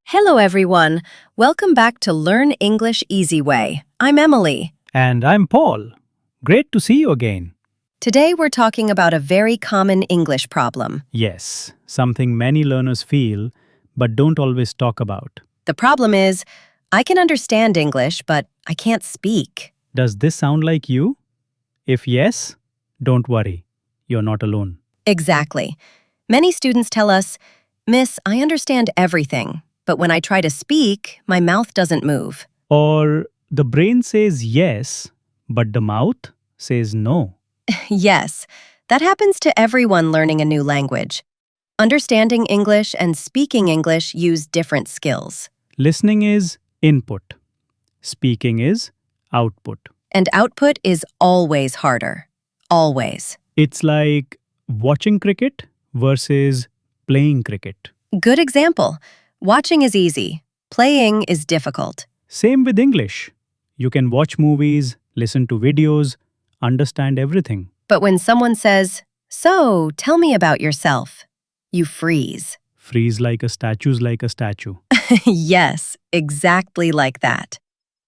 Hello, everyone. Welcome back to Learn English Easy Way. I'm Emily. And I'm Paul. Great to see you again. Today, we're talking about a very common English problem. Yes, something many learners feel but don't always talk about. The problem is, I can understand English, but I can't speak. Does this sound like you? If yes, don't worry. You're not alone. Exactly. Many students tell us, Miss, I understand everything, but when I try to speak, my mouth doesn't move. Or the brain says yes, but the mouth says no. Yes, that happens to everyone learning a new language. Understanding English and speaking English use different skills. Listening is input. Speaking is output. And output is always harder. Always. It's like watching cricket versus playing cricket. Good example. Watching is easy. Playing is difficult. Same with English. You can watch movies, listen to videos, understand everything. But when someone says, "So, tell me about yourself," you freeze. Freeze like a statue's like a statue. Yes, exactly like that.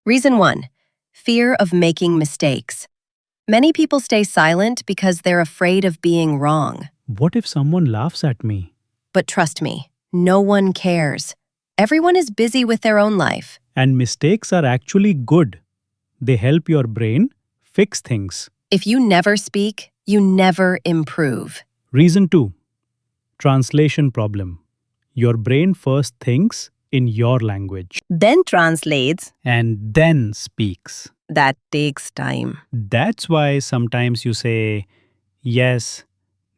Reason 1. Fear of making mistakes. Many people stay silent because they're afraid of being wrong. What if someone laughs at me? But trust me, no one cares. Everyone is busy with their own life. And mistakes are actually good. They help your brain fix things. If you never speak, you never improve. Reason 2. Translation problem. Your brain first thinks in your language Then translates. and then speaks. That takes time. That's why sometimes you say yes,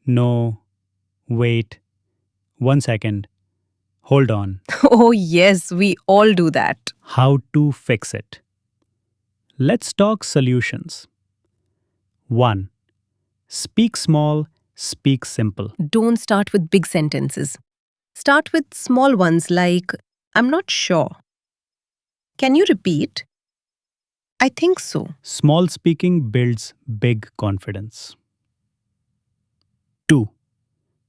no, wait, 1 second, hold on. Oh, yes, we all do that. How to fix it? Let's talk solutions. 1. Speak small, speak simple. Don't start with big sentences. Start with small ones like, "I'm not sure. Can you repeat?" "I think so." Small speaking builds big confidence. 2.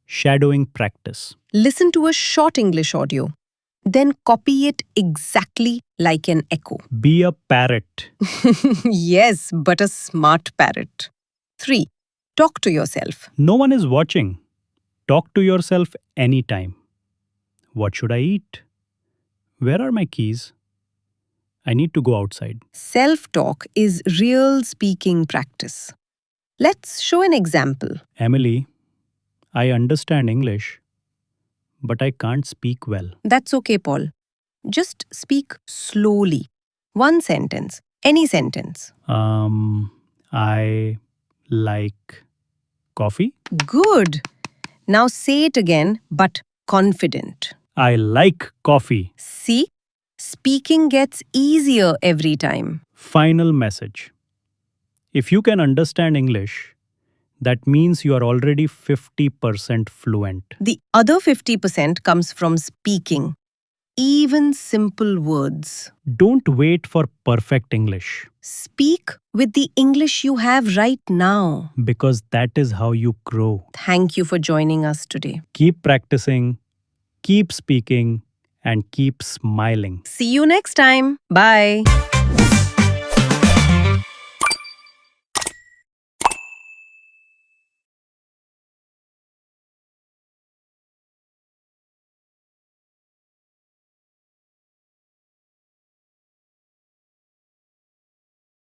Shadowing practice. Listen to a short English audio. Then copy it exactly like an echo. Be a parrot. Yes, but a smart parrot. 3. Talk to yourself. No one is watching. Talk to yourself anytime. What should I eat? Where are my keys? I need to go outside. Self-talk is real speaking practice. Let's show an example. Emily, I understand English, but I can't speak well. That's okay, Paul. Just speak slowly. One sentence. Any sentence. I like coffee. Good. Now say it again, but confident. I like coffee. See? Speaking gets easier every time. Final message. If you can understand English, that means you are already 50% fluent. The other 50% comes from speaking. Even simple words. Don't wait for perfect English, Speak with the English you have right now. because that is how you grow. Thank you for joining us today. Keep practicing, keep speaking, and keep smiling. See you next time. Bye.